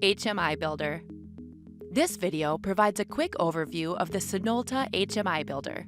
HMI Builder. This video provides a quick overview of the Sinolta HMI Builder.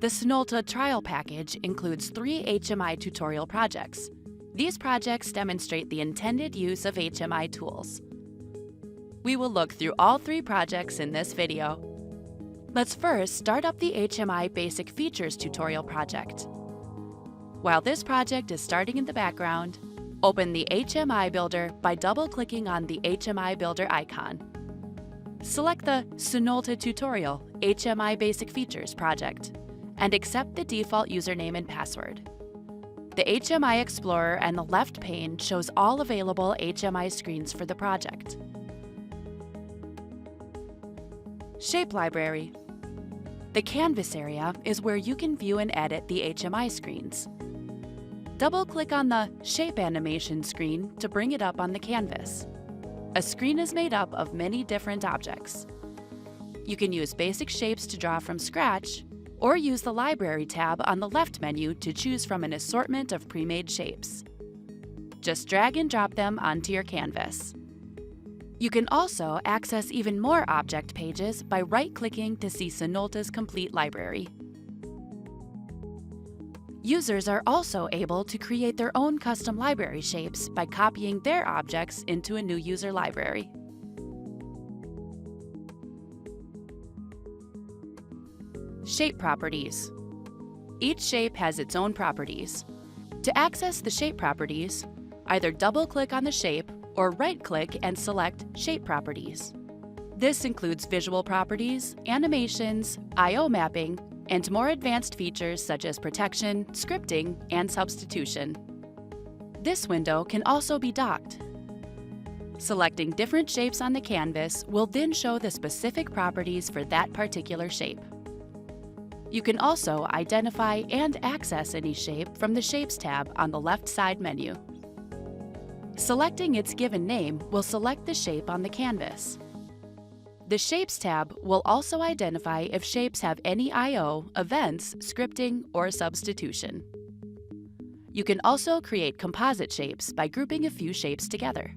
The Sinolta trial package includes 3 HMI tutorial projects. These projects demonstrate the intended use of HMI tools. We will look through all 3 projects in this video. Let's first start up the HMI Basic Features tutorial project. While this project is starting in the background, open the HMI Builder by double-clicking on the HMI Builder icon. Select the Sinolta Tutorial HMI Basic Features project and accept the default username and password. The HMI Explorer and the left pane shows all available HMI screens for the project. Shape Library. The Canvas area is where you can view and edit the HMI screens. Double-click on the Shape Animation screen to bring it up on the canvas. A screen is made up of many different objects. You can use basic shapes to draw from scratch, or use the Library tab on the left menu to choose from an assortment of pre-made shapes. Just drag and drop them onto your canvas. You can also access even more object pages by right-clicking to see Sinolta's complete library. Users are also able to create their own custom library shapes by copying their objects into a new user library. Shape Properties. Each shape has its own properties. To access the shape properties, either double-click on the shape or right-click and select Shape Properties. This includes visual properties, animations, I/O mapping, and more advanced features such as protection, scripting, and substitution. This window can also be docked. Selecting different shapes on the canvas will then show the specific properties for that particular shape. You can also identify and access any shape from the Shapes tab on the left side menu. Selecting its given name will select the shape on the canvas. The Shapes tab will also identify if shapes have any I/O, events, scripting, or substitution. You can also create composite shapes by grouping a few shapes together.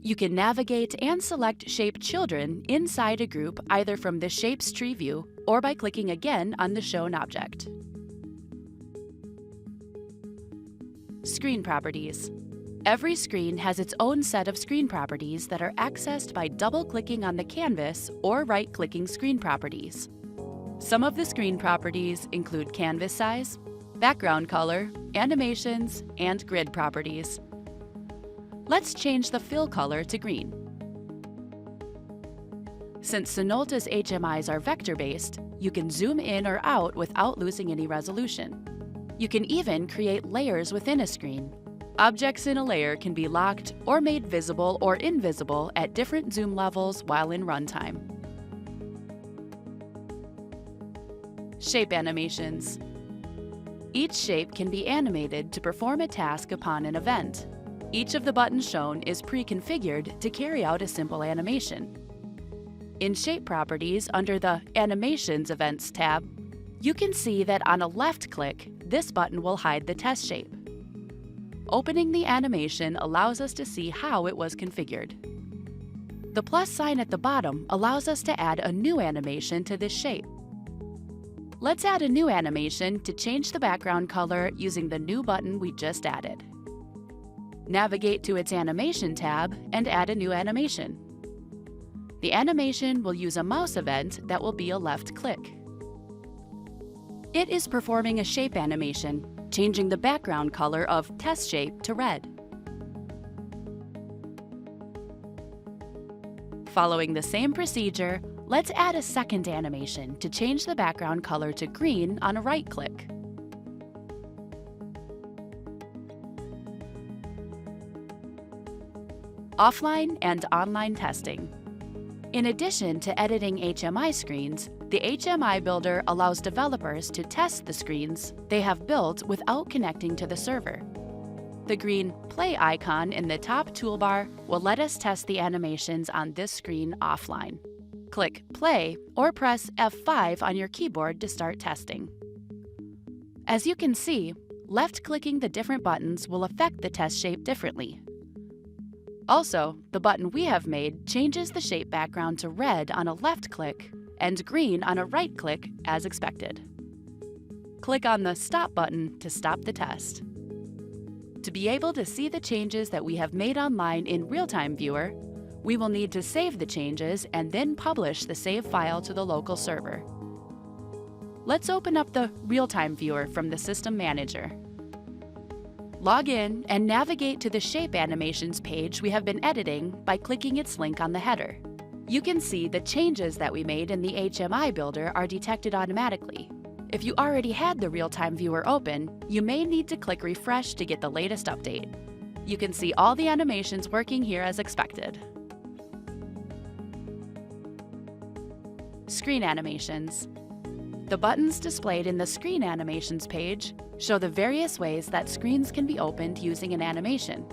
You can navigate and select shape children inside a group either from the Shapes tree view or by clicking again on the shown object. Screen Properties. Every screen has its own set of screen properties that are accessed by double-clicking on the canvas or right-clicking Screen Properties. Some of the screen properties include canvas size, background color, animations, and grid properties. Let's change the fill color to green. Since Sinolta's HMIs are vector-based, you can zoom in or out without losing any resolution. You can even create layers within a screen. Objects in a layer can be locked or made visible or invisible at different zoom levels while in runtime. Shape Animations. Each shape can be animated to perform a task upon an event. Each of the buttons shown is pre-configured to carry out a simple animation. In Shape Properties under the Animations Events tab, you can see that on a left click, this button will hide the test shape. Opening the animation allows us to see how it was configured. The plus sign at the bottom allows us to add a new animation to this shape. Let's add a new animation to change the background color using the new button we just added. Navigate to its Animation tab and add a new animation. The animation will use a mouse event that will be a left click. It is performing a shape animation, changing the background color of test shape to red. Following the same procedure, let's add a second animation to change the background color to green on a right click. Offline and online testing. In addition to editing HMI screens, the HMI Builder allows developers to test the screens they have built without connecting to the server. The green Play icon in the top toolbar will let us test the animations on this screen offline. Click Play or press F5 on your keyboard to start testing. As you can see, left-clicking the different buttons will affect the test shape differently. Also, the button we have made changes the shape background to red on a left click and green on a right click as expected. Click on the Stop button to stop the test. To be able to see the changes that we have made online in Real-Time Viewer, we will need to save the changes and then publish the save file to the local server. Let's open up the Real-Time Viewer from the System Manager. Log in and navigate to the Shape Animations page we have been editing by clicking its link on the header. You can see the changes that we made in the HMI Builder are detected automatically. If you already had the Real-Time Viewer open, you may need to click Refresh to get the latest update. You can see all the animations working here as expected. Screen Animations. The buttons displayed in the Screen Animations page show the various ways that screens can be opened using an animation.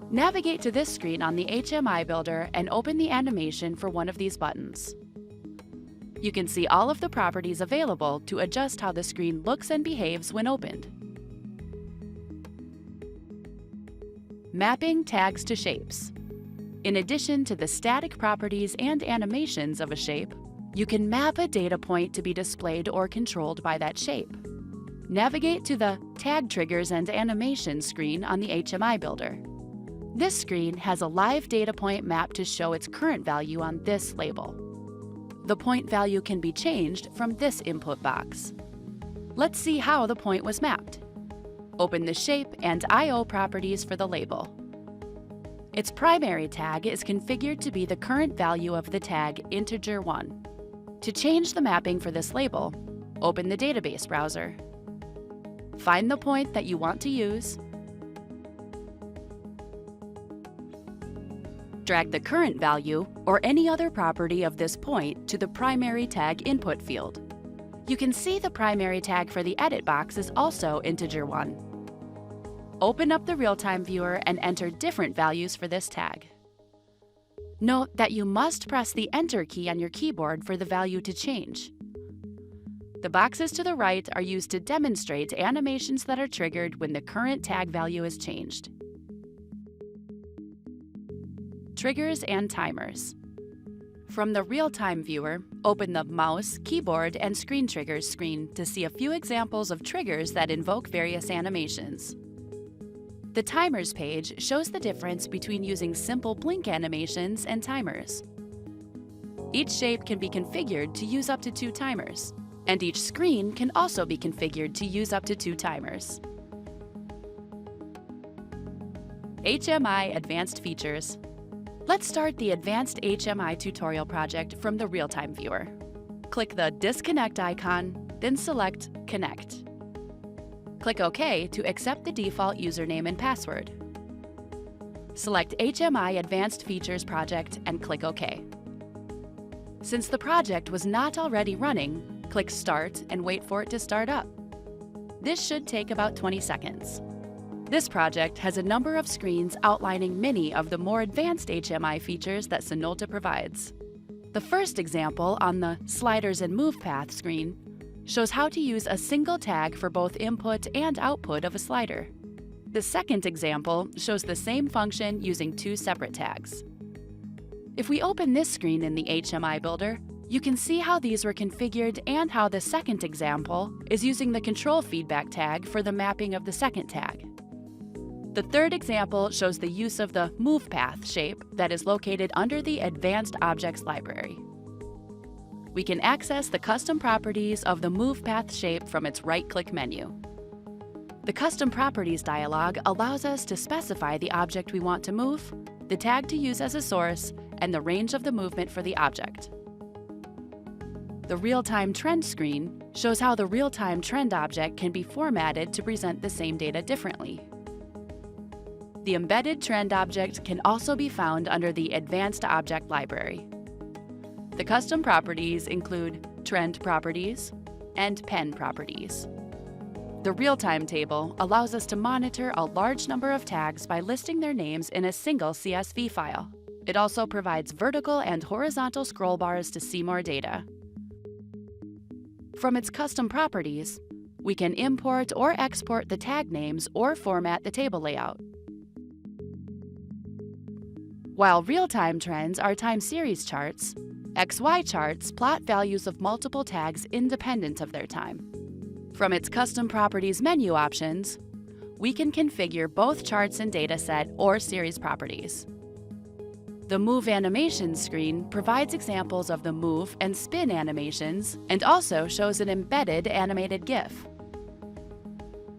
Navigate to this screen on the HMI Builder and open the animation for one of these buttons. You can see all of the properties available to adjust how the screen looks and behaves when opened. Mapping tags to shapes. In addition to the static properties and animations of a shape, you can map a data point to be displayed or controlled by that shape. Navigate to the Tag Triggers and Animations screen on the HMI Builder. This screen has a live data point map to show its current value on this label. The point value can be changed from this input box. Let's see how the point was mapped. Open the shape and I/O properties for the label. Its primary tag is configured to be the current value of the tag integer1. To change the mapping for this label, open the database browser. Find the point that you want to use. Drag the current value or any other property of this point to the primary tag input field. You can see the primary tag for the edit box is also integer1. Open up the Real-Time Viewer and enter different values for this tag. Note that you must press the Enter key on your keyboard for the value to change. The boxes to the right are used to demonstrate animations that are triggered when the current tag value is changed. Triggers and timers. From the Real-Time Viewer, open the Mouse, Keyboard, and Screen Triggers screen to see a few examples of triggers that invoke various animations. The Timers page shows the difference between using simple blink animations and timers. Each shape can be configured to use up to 2 timers, and each screen can also be configured to use up to 2 timers. HMI Advanced Features. Let's start the Advanced HMI tutorial project from the Real-Time Viewer. Click the Disconnect icon, then select Connect. Click OK to accept the default username and password. Select HMI Advanced Features Project and click OK. Since the project was not already running, click Start and wait for it to start up. This should take about 20 seconds. This project has a number of screens outlining many of the more advanced HMI features that Sinolta provides. The first example on the Sliders and Move Path screen shows how to use a single tag for both input and output of a slider. The second example shows the same function using 2 separate tags. If we open this screen in the HMI Builder, you can see how these were configured and how the second example is using the control feedback tag for the mapping of the second tag. The third example shows the use of the Move Path shape that is located under the Advanced Objects library. We can access the custom properties of the Move Path shape from its right-click menu. The Custom Properties dialog allows us to specify the object we want to move, the tag to use as a source, and the range of the movement for the object. The Real-Time Trend screen shows how the real-time trend object can be formatted to present the same data differently. The embedded trend object can also be found under the Advanced Object library. The custom properties include Trend Properties and Pen Properties. The Real-Time table allows us to monitor a large number of tags by listing their names in a single CSV file. It also provides vertical and horizontal scroll bars to see more data. From its custom properties, we can import or export the tag names or format the table layout. While real-time trends are time series charts, XY charts plot values of multiple tags independent of their time. From its custom properties menu options, we can configure both charts and dataset or series properties. The Move Animations screen provides examples of the move and spin animations and also shows an embedded animated GIF.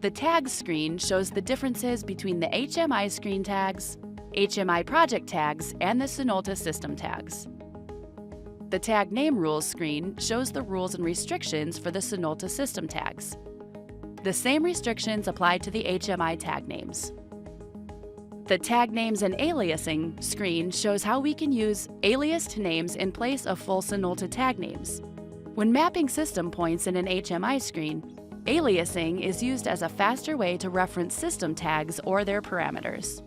The Tags screen shows the differences between the HMI screen tags, HMI project tags, and the Sinolta system tags. The Tag Name Rules screen shows the rules and restrictions for the Sinolta system tags. The same restrictions apply to the HMI tag names. The Tag Names and Aliasing screen shows how we can use aliased names in place of full Sinolta tag names. When mapping system points in an HMI screen, aliasing is used as a faster way to reference system tags or their parameters.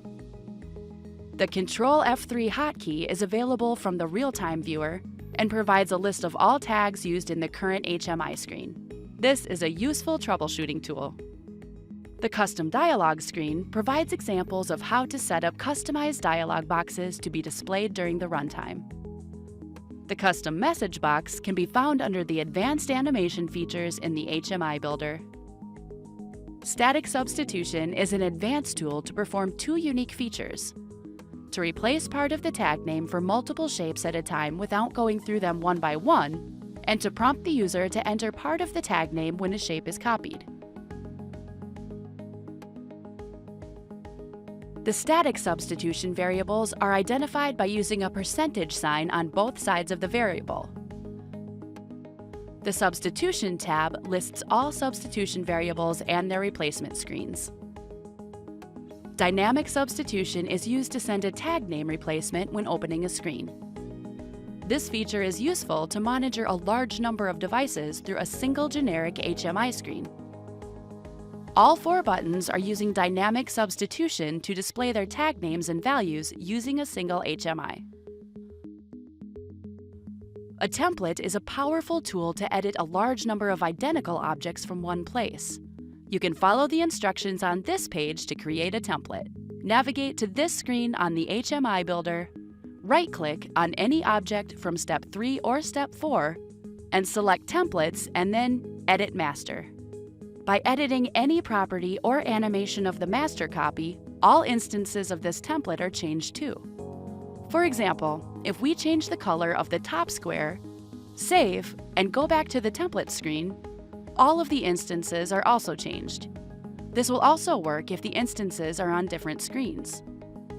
The Control F3 hotkey is available from the real-time viewer and provides a list of all tags used in the current HMI screen. This is a useful troubleshooting tool. The Custom Dialog screen provides examples of how to set up customized dialog boxes to be displayed during the runtime. The Custom Message box can be found under the Advanced Animation features in the HMI Builder. Static Substitution is an advanced tool to perform two unique features: to replace part of the tag name for multiple shapes at a time without going through them one by one, and to prompt the user to enter part of the tag name when a shape is copied. The static substitution variables are identified by using a percentage sign on both sides of the variable. The Substitution tab lists all substitution variables and their replacement screens. Dynamic substitution is used to send a tag name replacement when opening a screen. This feature is useful to monitor a large number of devices through a single generic HMI screen. All four buttons are using dynamic substitution to display their tag names and values using a single HMI. A template is a powerful tool to edit a large number of identical objects from one place. You can follow the instructions on this page to create a template. Navigate to this screen on the HMI Builder, right-click on any object from Step 3 or Step 4, and select Templates and then Edit Master. By editing any property or animation of the master copy, all instances of this template are changed too. For example, if we change the color of the top square, save, and go back to the template screen, all of the instances are also changed. This will also work if the instances are on different screens.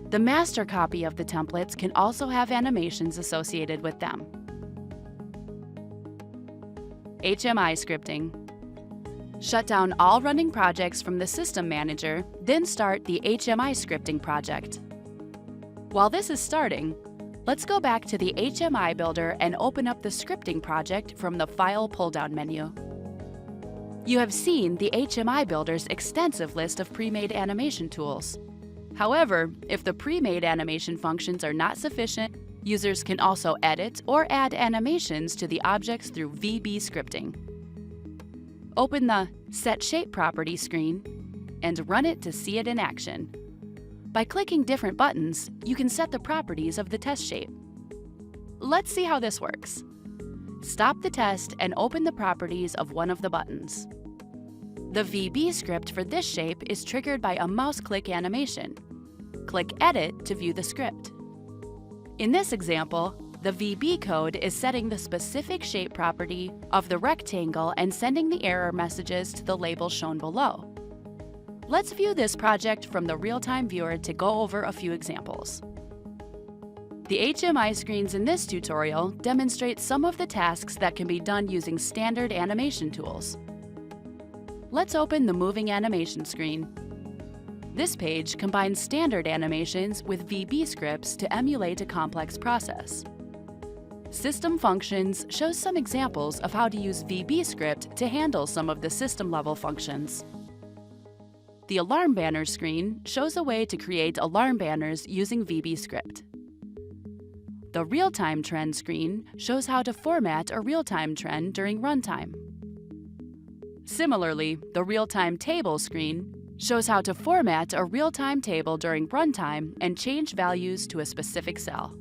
The master copy of the templates can also have animations associated with them. HMI scripting. Shut down all running projects from the System Manager, then start the HMI scripting project. While this is starting, let's go back to the HMI Builder and open up the scripting project from the File pull-down menu. You have seen the HMI Builder's extensive list of pre-made animation tools. However, if the pre-made animation functions are not sufficient, users can also edit or add animations to the objects through VB scripting. Open the Set Shape Property screen and run it to see it in action. By clicking different buttons, you can set the properties of the test shape. Let's see how this works. Stop the test and open the properties of one of the buttons. The VB script for this shape is triggered by a mouse click animation. Click Edit to view the script. In this example, the VB code is setting the specific shape property of the rectangle and sending the error messages to the label shown below. Let's view this project from the real-time viewer to go over a few examples. The HMI screens in this tutorial demonstrate some of the tasks that can be done using standard animation tools. Let's open the Moving Animation screen. This page combines standard animations with VB scripts to emulate a complex process. System Functions shows some examples of how to use VB script to handle some of the system-level functions. The Alarm Banner screen shows a way to create alarm banners using VB script. The Real-Time Trend screen shows how to format a real-time trend during runtime. Similarly, the Real-Time Table screen shows how to format a real-time table during runtime and change values to a specific cell.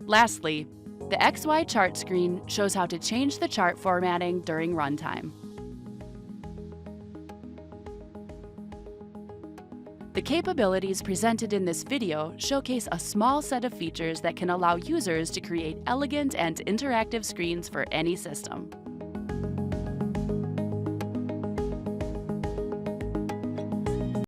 Lastly, the XY chart screen shows how to change the chart formatting during runtime. The capabilities presented in this video showcase a small set of features that can allow users to create elegant and interactive screens for any system.